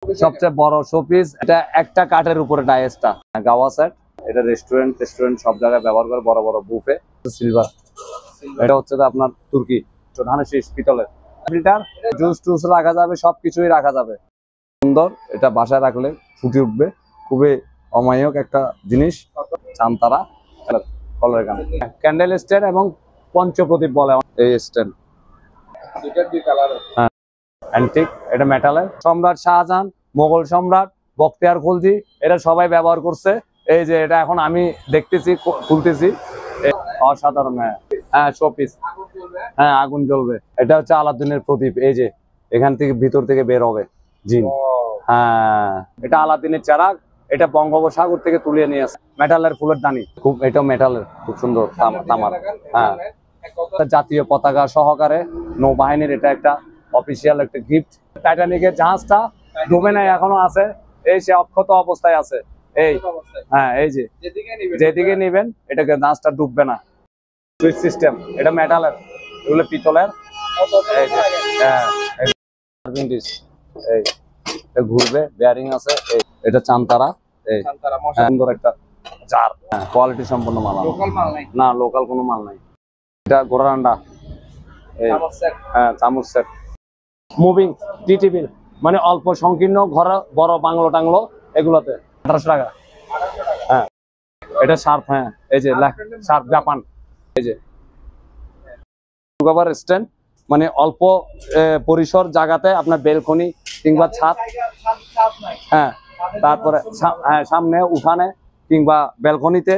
সবচেয়ে বড় শোপিস এটা একটা কাঠের উপরে ডাইসটা গাওয়া সেট। এটা রেস্টুরেন্ট সব জায়গায় ব্যবহার করে, বড় বড় বুফে। সিলভার, এটা হচ্ছে আপনার তুর্কি ধানের শীষ পিতলের ফিল্টার। জুস টুস রাখা যাবে, সবকিছুই রাখা যাবে। সুন্দর, এটা বাসায় রাখলে ফুটে উঠবে। খুবই অমায়ক একটা জিনিস। চামতারা কলের গান, ক্যান্ডেল স্ট্যান্ড এবং পঞ্চপ্রদীপ বলে এই স্ট্যান্ড। হ্যাঁ, অ্যান্টিক, এটা মেটালের। সম্রাট শাহজাহান, মোগল সম্রাট, বখতিয়ার খলজি, এটা সবাই ব্যবহার করছে। এই যে এটা এখন আমি দেখতেছি, খুলতেছি, অসাধারণ। হ্যাঁ শোপিস, হ্যাঁ আগুন জ্বলবে। এটা হচ্ছে আলাদিনের প্রদীপ। এই যে এখান থেকে ভিতর থেকে বের হবে জিন। হ্যাঁ, এটা আলাদিনের চারাক। এটা বঙ্গোপসাগর থেকে তুলে নিয়ে আসে। মেটালের ফুলের দানি, খুব এটা মেটালের, খুব সুন্দর তামার। হ্যাঁ, জাতীয় পতাকা সহকারে নৌবাহিনীর এটা একটা অফিসিয়াল একটা গিফট। টাইটানিকের জাহাজটা ডুবে নাই, এখনো আছে। এই সে অক্ষত অবস্থায় আছে। এই হ্যাঁ, এই যে যেদিকে নিবেন এটাকে জাহাজটা ডুববে না। সুইচ সিস্টেম, এটা মেটালের, এগুলো পিতলের। এই যে হ্যাঁ, এই এটা ঘুরবে, বেয়ারিং আছে। এই এটা চামতারা। এই সুন্দর একটা জার, কোয়ালিটি সম্পন্ন মাল। না, লোকাল কোনো মাল নাই। এটা ঘোড়ার আন্ডা। হ্যাঁ, চামচ সেট। মুভিং টি টেবিল, মানে অল্প সংকীর্ণ ঘরে বড় বাংলো টাংলো, এগুলোতে 1800 টাকা। হ্যাঁ, এটা শার্প। হ্যাঁ, এই যে শার্প জাপান। এই যে স্ট্যান্ড, মানে অল্প পরিসর জায়গাতে আপনার বেলকনি কিংবা ছাদ। হ্যাঁ, তারপরে হ্যাঁ সামনে উঠানে কিংবা বেলকনিতে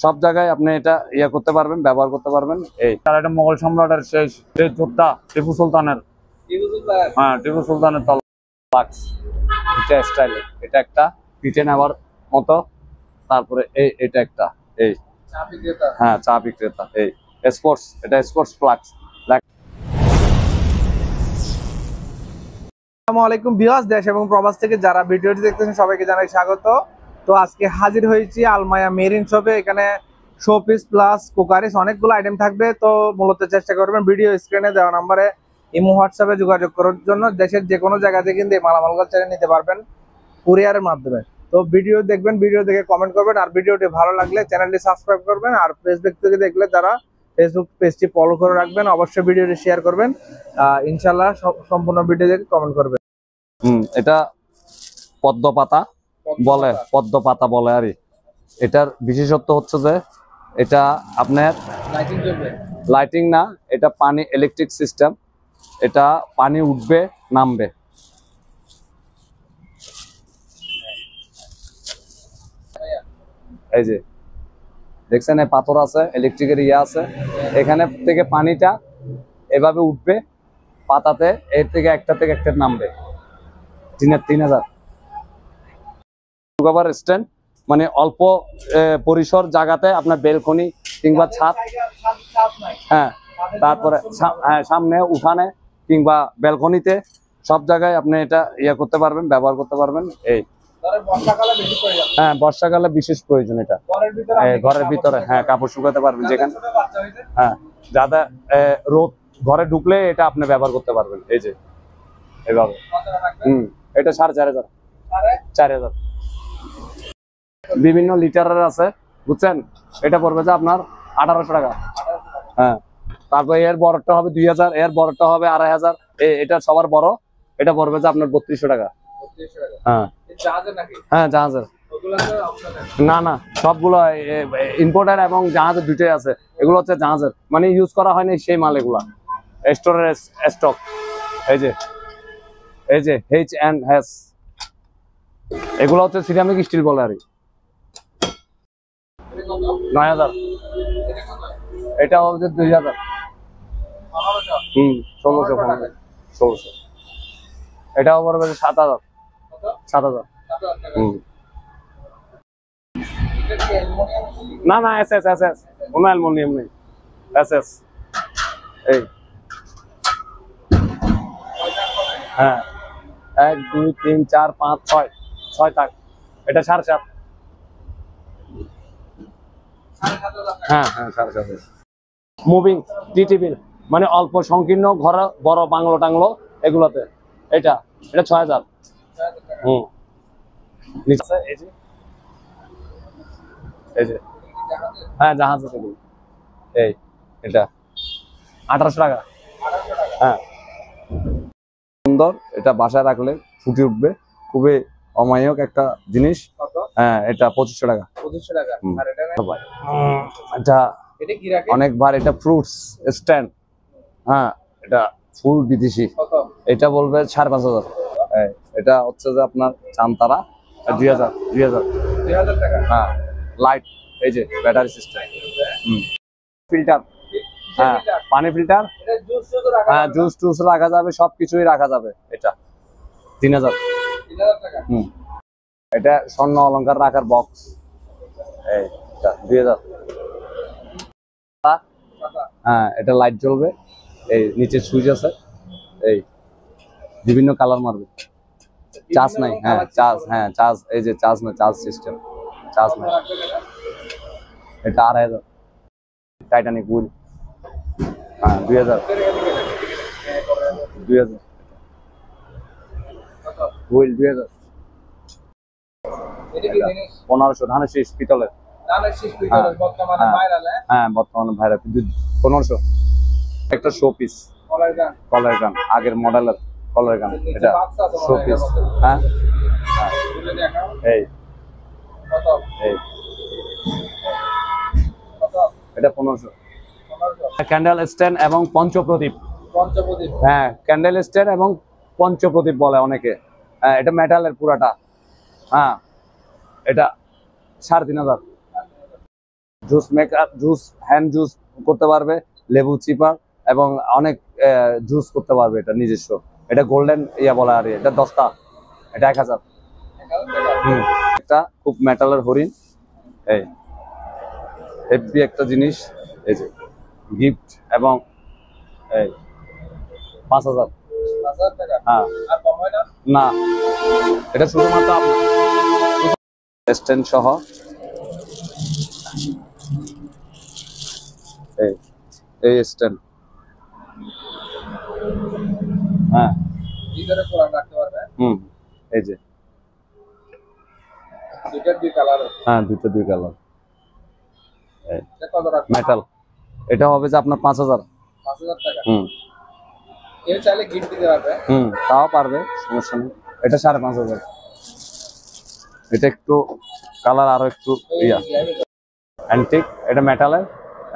সব জায়গায় আপনি এটা ইয়ে করতে পারবেন, ব্যবহার করতে পারবেন। এই তার এটা মোগল সম্রাটের শেষ যোদ্ধা টিপু সুলতানের। হ্যাঁ, টিপু সুলতানের তলাক্স এটা স্টাইলে। এটা একটা পিঠে নেওয়ার মতো। তারপরে এটা একটা এই হ্যাঁ চা বিক্রেতা। এই স্পোর্টস, এটা স্পোর্টস ফ্লাক্স। আসসালামু আলাইকুম ভিউয়ার্স, দেশ এবং প্রবাস থেকে যারা ভিডিওটি দেখতেছেন সবাইকে জানাই স্বাগত। তো আজকে হাজির হয়েছি আলমায়া মেরিন শপে। এখানে শোপিস প্লাস কুকারিস অনেকগুলো আইটেম থাকবে। তো মূলত চেষ্টা করবেন ভিডিও স্ক্রিনে দেওয়া নাম্বারে ইমো হোয়াটসঅ্যাপে যোগাযোগ করার জন্য। দেশের যে কোনো জায়গা থেকে কিন্তু এই মালামালগুলো চ্যানেল নিতে পারবেন কুরিয়ারের মাধ্যমে। তো ভিডিও দেখবেন, ভিডিও দেখে কমেন্ট করবেন, আর ভিডিওটি ভালো লাগলে চ্যানেলটি সাবস্ক্রাইব করবেন। আর ফেসবুক থেকে দেখলে তারা ফেসবুক পেজটি ফলো করে রাখবেন। অবশ্যই ভিডিওটি শেয়ার করবেন। ইনশাল্লাহ সম্পূর্ণ ভিডিও দেখে কমেন্ট করবেন। এটা পদ্ম পাতা বলে আর এটার বিশেষত্ব হচ্ছে যে এটা আপনার লাইটিং না, এটা পানি ইলেকট্রিক সিস্টেম। এটা পানি উঠবে নামবে। এই যে দেখছেন এই পাথর আছে, ইলেকট্রিকের ইয়ে আছে। এখানে থেকে পানিটা এভাবে উঠবে পাতাতে, এর থেকে একটা নামবে। 3000 স্ট্যান্ড, মানে অল্প পরিসর জায়গাতে আপনার বেলকনি কিংবা ছাদ। হ্যাঁ, তারপরে সামনে উঠানে কিংবা বেলকনিতে সব জায়গায় আপনি এটা ইয়ে করতে পারবেন, ব্যবহার করতে পারবেন। এই হ্যাঁ, বর্ষাকালে বিশেষ প্রয়োজন। এটা ঘরের ভিতরে হ্যাঁ কাপড় শুকাতে পারবেন যেখানে। হ্যাঁ, যাতে রোদ ঘরে ঢুকলে এটা আপনি ব্যবহার করতে পারবেন। এই যে এভাবে। এটা 4500 বিভিন্ন লিটারের আছে, বুঝছেন। এটা পড়বে যে আপনার 1800 টাকা। হ্যাঁ, তারপর এর বড়টা হবে 2000, এর বড়টা হবে 2500। এটা সবার বড়, এটা পড়বে যে আপনার 3200 টাকা। হ্যাঁ হ্যাঁ, জাহাজের না না, সবগুলো ইম্পোর্টার এবং জাহাজের দুটোই আছে। এগুলো হচ্ছে জাহাজের, মানে ইউজ করা হয়নি সেই মাল, এগুলা স্টোরের স্টক। এই যে H&S, এগুলো হচ্ছে সিরামিক স্টিল বলে আর 9000। এটা হচ্ছে 2000। 1600। এটাও পড়বে 7000। না না, SS কোনো অ্যালুমিনিয়াম নেই, SS। এই হ্যাঁ, 1 2 3 4 5 6 থাক। এটা 7.5। হ্যাঁ হ্যাঁ, 7.5। মুভিং টি টেবিল, মানে অল্প সংকীর্ণ ঘরে বড় বাংলো টাংলো, এগুলোতে এটা 6000। হুম নিচে এই যে হ্যাঁ জাহাজ আছে এগুলো। এই এটা 1800 টাকা। হ্যাঁ সুন্দর, এটা বাসায় রাখলে ফুটে উঠবে, খুবই অমায়ক একটা জিনিস। কত? হ্যাঁ এটা 2500 টাকা। 2500 টাকা। হুম। আর এটা এটা এটা কি রাখে? অনেকবার, এটা ফ্রুটস স্ট্যান্ড। হ্যাঁ এটা ফুল বিদেশি, কত? এটা বলবে 5500। এটা হচ্ছে যে আপনার চামতারা 2000 2000 টাকা। হ্যাঁ লাইট, এই যে ব্যাটারি সিস্টেম। ফিল্টার, হ্যাঁ পানি ফিল্টার, এটা জুস জুস রাখা হ্যাঁ যাবে? জুস টুস রাখা যাবে, সবকিছুই রাখা যাবে। এটা 3000। 3000 টাকা। এটা স্বর্ণ অলংকার রাখার বক্স, এই 2000। হ্যাঁ এটা লাইট জ্বলবে, এই নিচে সুইচ আছে, এই বিভিন্ন কালার মারবে। চার্জ নাই, হ্যাঁ চার্জ, হ্যাঁ চার্জ, এই যে চার্জ না, চার্জ সিস্টেম, চার্জ নাই। এটা 2500। টাইটানিক হুইল, হ্যাঁ 2000 হুইল 2000। এটা কি জিনিস? 1500 ধানের শীষ পিতলের। ধানের শীষ পিতলের, বর্তমানে ভাইরাল। হ্যাঁ বর্তমানে ভাইরাল 1500। একটা শো পিস, কলার গান। কলার গান, আগের মডেলের কলার গান। নিচে এটা বাক্স আছে মনে শো হয় পিস। এটার মধ্যে। হ্যাঁ খুলে দেখাও। এই কত? এই কত? এটা 1500। 1500। ক্যান্ডেল স্ট্যান্ড এবং পঞ্চপ্রদীপ। পঞ্চপ্রদীপ। হ্যাঁ ক্যান্ডেল স্ট্যান্ড এবং পঞ্চপ্রদীপ বলে অনেকে। হ্যাঁ এটা মেটালের পুরাটা। হ্যাঁ এটা 3500। Juice maker, juice hand juice করতে পারবে, লেবু চিপার এবং অনেক জুস করতে পারবে, এটা নিজস্ব। এটা গোল্ডেন ইয়া বলে, আর এটা 10টা, এটা 1000। 1000 টাকা। একটা খুব মেটালের হরিণ, এই হেভি একটা জিনিস, এই যে গিফট, এবং এই 5000। 5000 টাকা। হ্যাঁ আর কম হয় না? না, এটা শুধুমাত্র আপনার স্ট্যান্ড সহ। এই স্ট্যান্ড, হ্যাঁ ভিতরে কোরআন রাখতে পারবে। এই যে দুইটার দুই কালার। হ্যাঁ দুই কালার। এটা কত রাখবে? মেটাল, এটা হবে যে আপনার 5000। 5000 টাকা। কেউ চাইলে গিফট দিতে পারবে। তাও পারবে, সমস্যা নেই। এটা 5500। এটা একটু কালার আরো একটু ইয়া অ্যান্টিক, এটা মেটালের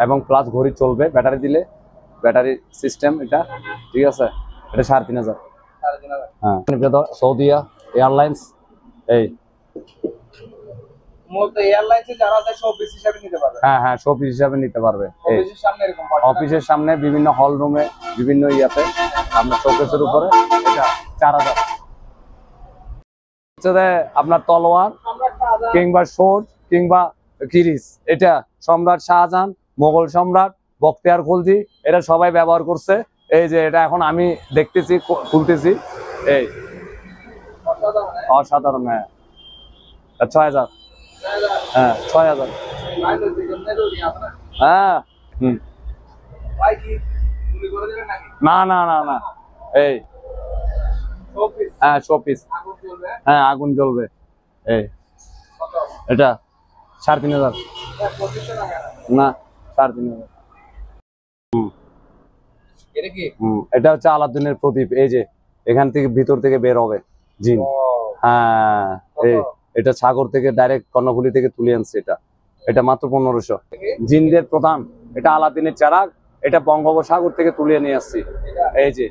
এবং প্লাস ঘড়ি চলবে ব্যাটারি দিলে, ব্যাটারি সিস্টেম এটা, ঠিক আছে। এটা 3500। 3500। হ্যাঁ সৌদিয়া এয়ারলাইন্স, এই মূলত এয়ারলাইন্সে যারা আছে সব পিস হিসাবে নিতে পারবে। হ্যাঁ হ্যাঁ শোপিস হিসাবে নিতে পারবে। এই অফিসের সামনে এরকম অফিসের সামনে, বিভিন্ন হল রুমে, বিভিন্ন ইয়াতে আপনার শোকেসের উপরে। এটা 4000। আপনার তলোয়ার কিংবা শোট কিংবা কিরিস, এটা সম্রাট শাহজাহান, মোগল সম্রাট, বখতিয়ার খলজি, এরা সবাই ব্যবহার করছে। এই যে এটা এখন আমি দেখতেছি, খুলতেছি, এই অসাধারণ। হ্যাঁ 6000। হ্যাঁ 6000। হ্যাঁ না না না না, এই হ্যাঁ শোপিস, হ্যাঁ আগুন জ্বলবে। এই এটা 3500। না 3500। এটা হচ্ছে আলাদিনের প্রদীপ, এই যে এখান থেকে ভিতর থেকে বের হবে জিন। হ্যাঁ এটা সাগর থেকে ডাইরেক্ট কর্ণফুলী থেকে তুলে আনছে। এটা মাত্র 1500। জিনদের প্রধান, এটা আলাদিনের চারাক, এটা বঙ্গোপসাগর থেকে তুলে নিয়ে আসছি। এই যে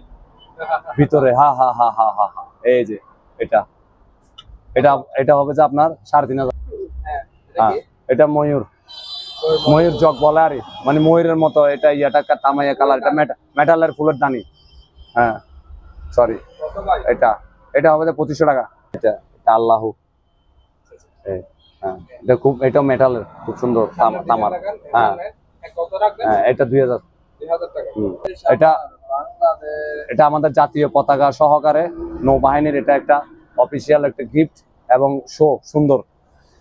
ভিতরে, হা হা হা হা হা হা, এই যে এটা এটা এটা হবে যে আপনার 3500। হ্যাঁ এটা ময়ূর, ময়ূর জগ বলে আর, মানে ময়ূরের মতো। এটা ইয়াটা তামাইয়া কালার, এটা মেটালের ফুলের দানি। হ্যাঁ সরি, এটা এটা হবে যে 2500 টাকা। এটা আল্লাহ, হ্যাঁ এটা খুব, এটা মেটালের খুব সুন্দর তামার। হ্যাঁ হ্যাঁ এটা 2000। এটা এটা আমাদের জাতীয় পতাকা সহকারে নৌবাহিনীর, এটা একটা অফিসিয়াল একটা গিফট এবং শো সুন্দর।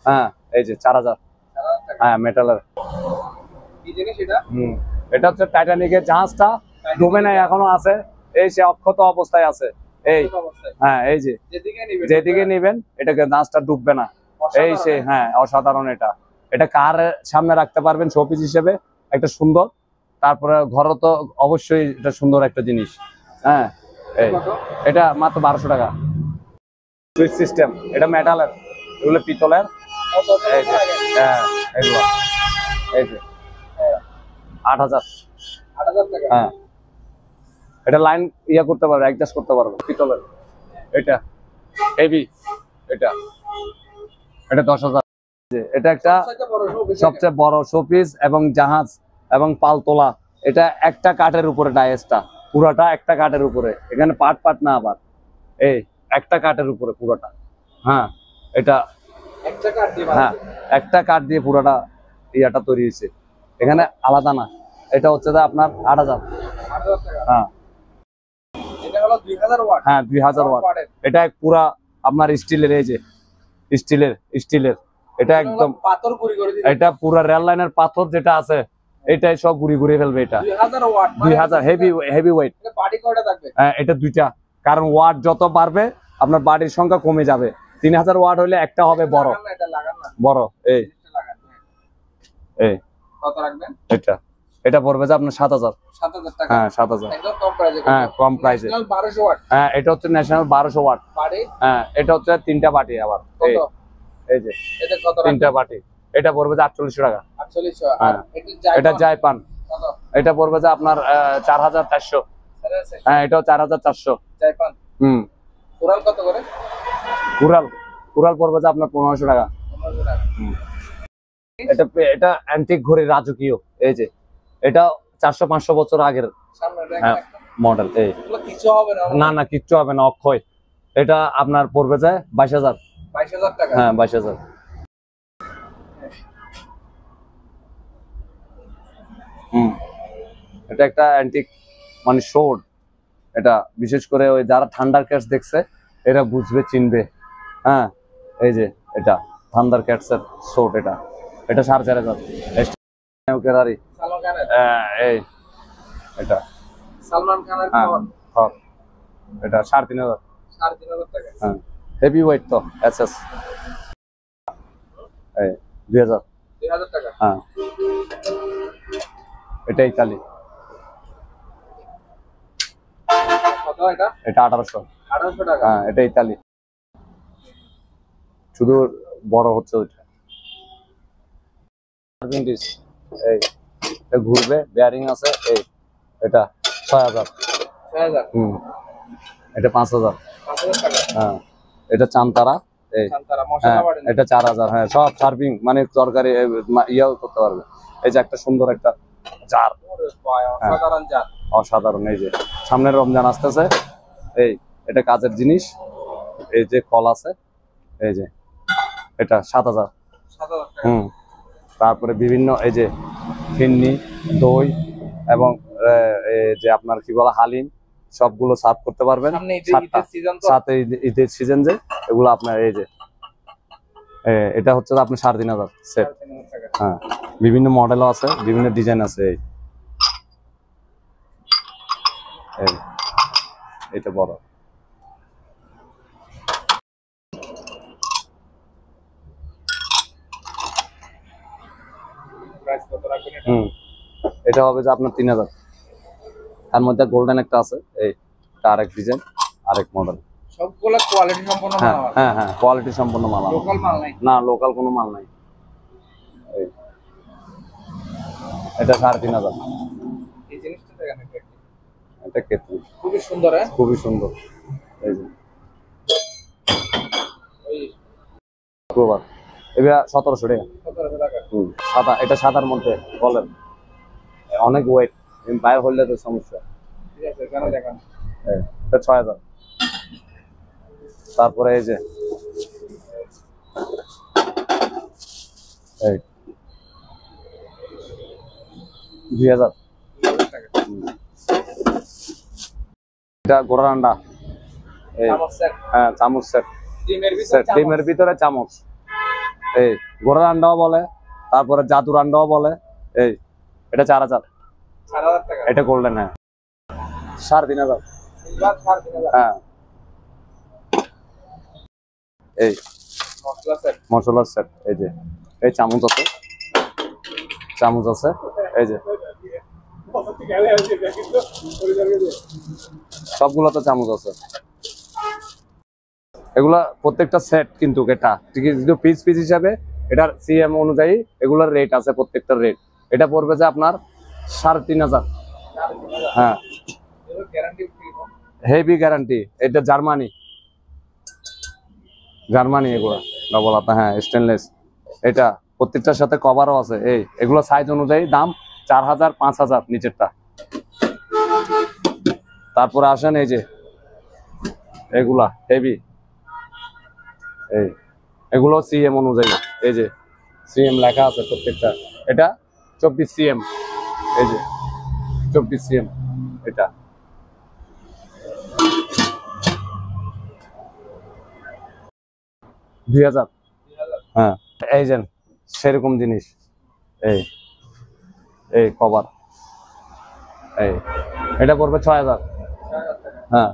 হ্যাঁ এই যে 4000। হ্যাঁ মেটালের। এটা হচ্ছে টাইটানিকের জাহাজটা ডুবে নাই, এখনো আছে, এই সে অক্ষত অবস্থায় আছে। এই হ্যাঁ এই যে যেদিকে নিবেন এটাকে নাচটা ডুববে না। এই সে হ্যাঁ অসাধারণ। এটা কার সামনে রাখতে পারবেন শোপিস হিসেবে একটা সুন্দর। তারপরে ঘর তো অবশ্যই এটা সুন্দর একটা জিনিস। হ্যাঁ এই এটা মাত্র 1200 টাকা। সুইচ সিস্টেম, এটা মেটালের, এগুলো পিতলের। এই যে হ্যাঁ এগুলো এই যে 8000। হ্যাঁ এটা লাইন ইয়া করতে পারবে, অ্যাডজাস্ট করতে পারবে, পিতলের। এটা হেভি, এটা 10,000। এটা একটা সবচেয়ে বড় শোপিস এবং জাহাজ এবং পালতোলা। এটা একটা কাঠের উপরে, ডায়াসটা পুরোটা একটা কাঠের উপরে, এখানে পাট পাট না আবার, এই একটা কাঠের উপরে পুরোটা। হ্যাঁ এটা হ্যাঁ একটা কাঠ দিয়ে পুরোটা ইয়াটা তৈরি হয়েছে, এখানে আলাদা না। এটা হচ্ছে যে আপনার 8000। হ্যাঁ হ্যাঁ 2000 ওয়াট। এটা পুরা আপনার স্টিলের, এই যে স্টিলের এটা একদম এটা পুরা রেল লাইনের পাথর যেটা আছে এটাই সব গুড়ি গুড়ি ফেলবে। এটা 2000 হেভি ওয়েট। হ্যাঁ এটা দুইটা, কারণ ওয়াট যত বাড়বে আপনার বাড়ির সংখ্যা কমে যাবে। 3000 ওয়াট হলে একটা হবে বড় বড়। এই কত রাখবেন? এটা পড়বে যে আপনার 7000। হ্যাঁ 7000। হ্যাঁ কম প্রাইসে। হ্যাঁ এটা হচ্ছে ন্যাশনাল 1200 ওয়াট। হ্যাঁ এটা হচ্ছে তিনটা বাটি আবার। এই যে তিনটা বাটি, এটা পড়বে যে 4800 টাকা। এটা জাইপান, এটা পড়বে যে আপনার 4400। হ্যাঁ এটাও 4400। কোরাল কত করে? কুরাল পড়বে যে আপনার 1500 টাকা। এটা অ্যান্টিক ঘড়ি, রাজকীয়। এই যে এটা 400-500 বছর আগের মডেল। এই না কিচ্ছু হবে না, অক্ষয়। এটা আপনার পড়বে যায় 22000 টাকা। হ্যাঁ 22000। এটা একটা অ্যান্টিক মানে শোড। এটা বিশেষ করে ওই যারা থান্ডার ক্যাটস দেখছে এরা বুঝবে, চিনবে। হ্যাঁ এই যে এটা থান্ডার ক্যাটস এর শোড। এটা 4500। এই এটা সালমান খানের এটা 3500। 3500 টাকা। হ্যাঁ হেভি ওয়েট তো এসএস। এই 2000 টাকা। হ্যাঁ এটা ইতালি। কত এটা? এটা 1800 টাকা। হ্যাঁ এটা ইতালি, শুধু বড় হচ্ছে ওইটা। এই এটা ঘুরবে, বেয়ারিং আছে। এই এটা 6000। এটা 5000 টাকা। হ্যাঁ এটা চান্তারা। এই এটা 4000। হ্যাঁ সব সার্ভিং মানে তরকারি ইয়াও করতে পারবে। এই যে একটা সুন্দর একটা জার, অসাধারণ। এই যে সামনের রমজান আসতেছে, এই এটা কাজের জিনিস। এই যে কল আছে, এই যে এটা 7000। তারপরে বিভিন্ন এই যে ফিন্নি, দই এবং যে আপনার কি বলা হালিম, সবগুলো সার্ভ করতে পারবেন। সাথে ঈদের সিজন যে এগুলো আপনার এই যে এটা হচ্ছে আপনার 3500 সেট। হ্যাঁ বিভিন্ন মডেলও আছে, বিভিন্ন ডিজাইন আছে। এটা বড়। এটা হবে যে আপনার 3000। তার মধ্যে গোল্ডেন একটা আছে, এই আরেক ডিজাইন, আরেক মডেল। সবগুলো কোয়ালিটি সম্পন্ন মাল। হ্যাঁ হ্যাঁ কোয়ালিটি সম্পন্ন মাল। লোকাল মাল নাই? না লোকাল কোনো মাল নাই। এটা 3500। এই জিনিসটা দেখেন, এটা কেতলি, খুবই সুন্দর। খুবই সুন্দর। এই যে ওই প্রবার এটা 1700 টাকা। 1700 টাকা। সাদা, এটা সাদার মধ্যে বলেন অনেক ওয়েট, বাইরে হলে তো সমস্যা। ঠিক আছে, কেন দেখান। এটা 6000। তারপরে এই যে এই 2000 টাকা। এটা ঘোড়ার আন্ডা। এই হ্যাঁ চামচ সেট, ডিমের ভিতরে চামচ। এই ঘোড়ার আন্ডাও বলে, তারপরে জাদুর আন্ডাও বলে। এই এটা 4000 টাকা। এটা গোল্ডেন। হ্যাঁ 3500। হ্যাঁ এই মশলা সেট। মশলার সেট, এই যে এই চামচ আছে, চামচ আছে, এই যে সবগুলোতে চামচ আছে। এগুলা প্রত্যেকটা সেট কিন্তু এটা ঠিক আছে, পিস পিস হিসাবে এটার সিএম অনুযায়ী এগুলোর রেট আছে, প্রত্যেকটার রেট। এটা পড়বে যে আপনার 3500। হ্যাঁ, এগুলো গ্যারান্টি কি? Heavy guarantee. এটা জার্মানি, জার্মানি এগুলো ডবল হাতা, হ্যাঁ স্টেনলেস। এটা প্রত্যেকটার সাথে কভারও আছে। এই এগুলো সাইজ অনুযায়ী দাম 4000 5000 নিচেরটা। তারপরে আসেন এই যে এগুলা হেভি, এই এগুলো সিএম অনুযায়ী, এই যে সিএম লেখা আছে প্রত্যেকটা। এটা 24 সিএম, এই যে 24 সিএম। এটা 2000। হ্যাঁ, এই যে সেরকম জিনিস, এই এই কভার, এই এটা পড়বে 6000। হ্যাঁ,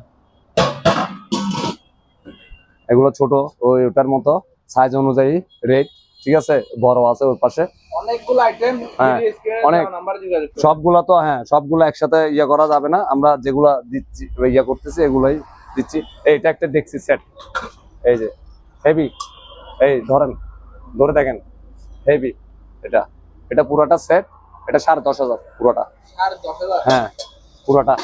এগুলো ছোট ওই ওটার মতো সাইজ অনুযায়ী রেট, ঠিক আছে। বড় আছে ওর পাশে অনেকগুলো আইটেম। হ্যাঁ, অনেক। নাম্বার যোগাযোগ করুন। সবগুলা তো হ্যাঁ, সবগুলো একসাথে ইয়ে করা যাবে না। আমরা যেগুলা দিচ্ছি ইয়ে করতেছি এগুলাই দিচ্ছি। এইটা একটা ডেক্সি সেট, এই যে হেভি, এই ধরেন ধরে দেখেন হেভি। এটা এটা পুরোটা সেট, এটা 10500 পুরোটা। 10,000। হ্যাঁ, পুরোটা।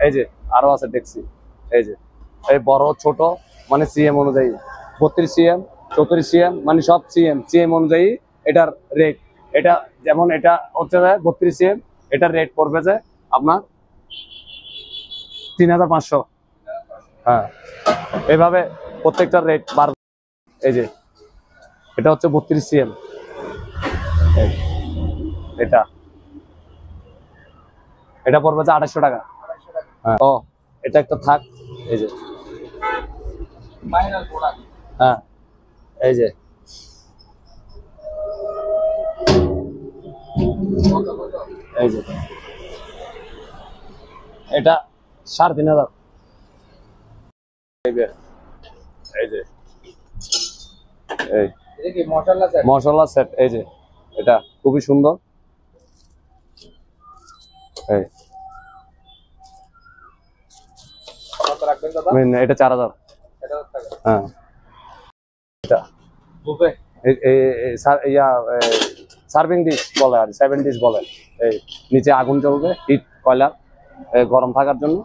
এই যে আরো আছে ডেক্সি, এই যে এই বড় ছোট মানে সিএম অনুযায়ী, 32 সিএম 34 সিএম মানে সব সিএম সিএম অনুযায়ী এটার রেট। এটা যেমন এটা হচ্ছে 32 সিএম, এটার রেট পড়বে যে আপনার 3500। হ্যাঁ, এইভাবে প্রত্যেকটার রেট বাড়বে। এই যে এটা হচ্ছে 32 সিএম, এটা এটা পড়বে যে 2800 টাকা। হ্যাঁ, ও এটা একটা থাক, এই যে ফাইনাল প্রোডাক্ট। হ্যাঁ, এই যে এই যে এটা 3500। এই যে এই যে এই এটা কি মশলা সেট? মশলা সেট, এই যে এটা খুবই সুন্দর। এই কত রাখবেন দাদা? এটা 4000। 1000 টাকা। হ্যাঁ, এটা বুফে। সার্ভিং ডিশ বলে আর 7 ডিশ বলে। এই নিচে আগুন জ্বলবে, হিট কয়লার গরম থাকার জন্য।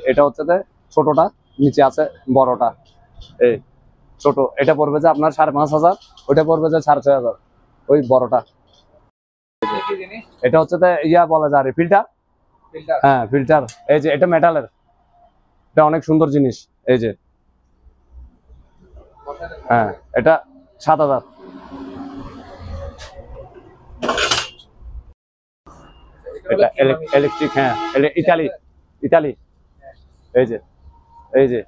এটা হচ্ছে যে ছোটটা, নিচে আছে বড়টা। এই ছোট এটা পড়বে যে আপনার 5500, ওইটা পড়বে যে 6500 ওই বড়টা। কি জিনিস? এটা হচ্ছে যে ইয়া বলে যায় ফিল্টার। ফিল্টার। হ্যাঁ, ফিল্টার। এই যে এটা মেটালের, এটা অনেক সুন্দর জিনিস। এই যে হ্যাঁ, এটা 7000। এটা ইলেকট্রিক। হ্যাঁ, ইতালি, ইতালি। এই যে এই যে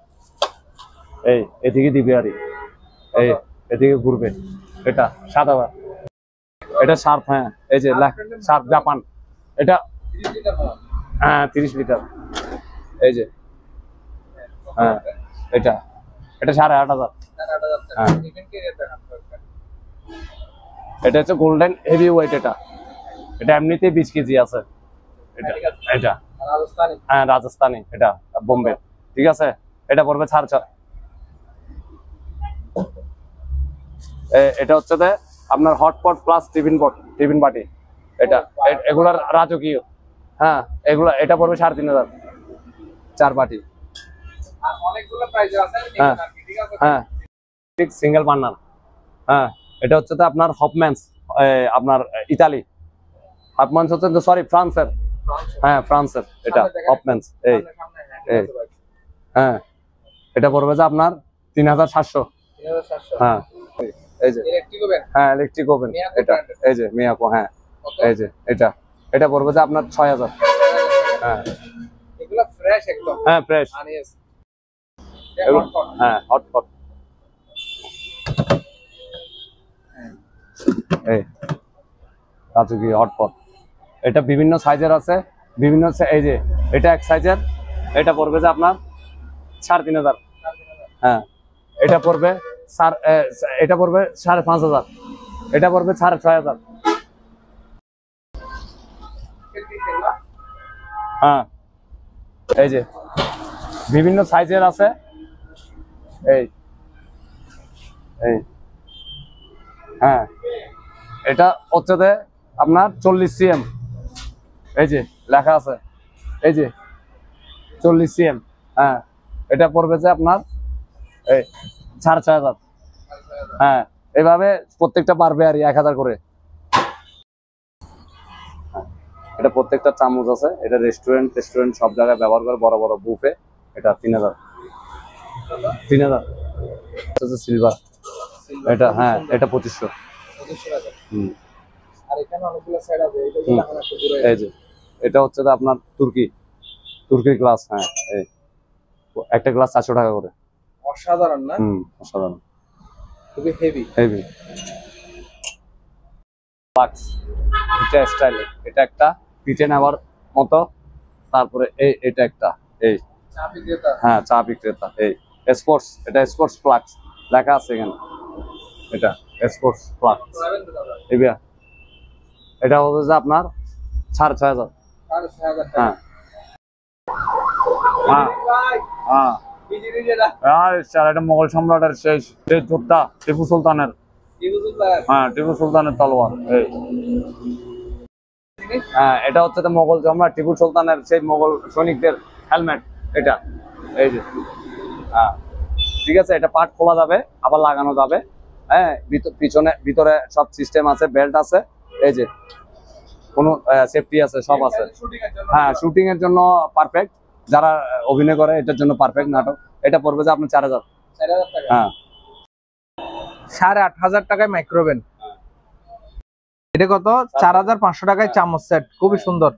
এই এদিকে দিবে আর এই এদিকে ঘুরবে। এটা 7000। এটা শার্প। হ্যাঁ, এই যে শার্প জাপান। এটা 30 লিটার মাল। হ্যাঁ 30 লিটার। এই যে হ্যাঁ, এটা এটা 8500। 8,000 টাকা। হ্যাঁ। ইভেন্ট কে রেট দেখান দরকার। এটা হচ্ছে গোল্ডেন হেভি ওয়েট। এটা এমনিতেই 20 কেজি আছে। এটা এটা রাজস্থানি। হ্যাঁ রাজস্থানি, এটা বোম্বে, ঠিক আছে। এটা পড়বে 4,500। এটা হচ্ছে যে আপনার হটপট প্লাস টিফিন বাটি। এটা এগুলার রাজকীয়। হ্যাঁ, এগুলা এটা পড়বে 3500 4 বাটি। আর অনেকগুলো প্রাইস আছে। হ্যাঁ। ঠিক আছে। হ্যাঁ, ঠিক সিঙ্গেল বার্নার। হ্যাঁ, এটা হচ্ছে তো আপনার হপম্যানস, আপনার ইতালি। হপম্যানস হচ্ছে সরি ফ্রান্সের। হ্যাঁ, ফ্রান্সের এটা হপম্যানস। এই এই হ্যাঁ, এটা পড়বে যে আপনার 3700। 3700। হ্যাঁ, এই যে ইলেকট্রিক ওভেন। হ্যাঁ ইলেকট্রিক ওভেন। মিয়াকো এটা brand। এই যে মিয়াকো। হ্যাঁ, কত? এই যে এটা পড়বে যে আপনার 6000। হ্যাঁ এগুলো ফ্রেশ একদম। হ্যাঁ, ফ্রেশ। আনিয়েস। হ্যাঁ, হটপট। এই রাজকীয় হটপট। এটা বিভিন্ন সাইজের আছে, বিভিন্ন এই যে এটা এক সাইজের। এটা পড়বে যে আপনার 3,500। হ্যাঁ, এটা পড়বে এটা পড়বে 5,500, এটা পড়বে 6,500। হ্যাঁ, এই যে বিভিন্ন সাইজের আছে। এই এই হ্যাঁ, এটা হচ্ছে যে আপনার 40 cm। এই যে লেখা আছে, এই যে 40 cm। হ্যাঁ, এটা পড়বে যে আপনার এই 6,500। হ্যাঁ, এইভাবে প্রত্যেকটা পারবে আর 1,000 করে। এটা প্রত্যেকটা চামচ আছে, এটা রেস্টুরেন্ট সব জায়গায় ব্যবহার করে, বড় বড় বুফে। এটা 3,000। 3,000 সিলভার। এটা হ্যাঁ, এটা 2,500। 2500 টাকা। হুম, আর এখানে অনেকগুলো সাইড আছে, এটা হুম। এখন একটু দূরে। এই যে এটা হচ্ছে যে আপনার তুর্কি গ্লাস। হ্যাঁ, এই একটা গ্লাস 400 টাকা করে। অসাধারণ না? অসাধারণ, খুবই হেভি। Heavy flux. এটা স্টাইলে, এটা একটা পিঠে নেওয়ার মতো। তারপরে এটা একটা এই চা বিক্রেতা। হ্যাঁ, চা বিক্রেতা। এই স্পোর্টস, এটা স্পোর্টস ফ্লাক্স লেখা আছে এখানে। এটা স্পোর্টস ফ্লাক্স। পাবেন তো দাদা? এবিয়া এটা হচ্ছে যে আপনার 6,500। 6,500 টাকা। হ্যাঁ হ্যাঁ ভাই, হ্যাঁ। বিজি দিছে না। আর স্যার, এটা মোগল সম্রাটের সেই যোদ্ধা টিপু সুলতানের। কি বুঝলেন? হ্যাঁ, টিপু সুলতানের তলোয়ার। এই হ্যাঁ, এটা হচ্ছে যে মোগল সম্রাট টিপু সুলতানের সেই মোগল সৈনিকদের হেলমেট। এটা এই যে হ্যাঁ, ঠিক আছে। এটা পার্ট খোলা যাবে, আবার লাগানো যাবে। হ্যাঁ, ভিতরে সব সিস্টেম আছে, বেল্ট আছে। এই যে কোনো সেফটি আছে, সব আছে। শুটিং এর জন্য। হ্যাঁ, শুটিং এর জন্য পারফেক্ট। যারা অভিনয় করে এটার জন্য পারফেক্ট নাটক। এটা পড়বে যে আপনার 4,000। 4,000 টাকা। হ্যাঁ, 8,500 টাকায় মাইক্রোওভেন। এটা কত? 4,500 টাকায় চামচ সেট, খুবই সুন্দর।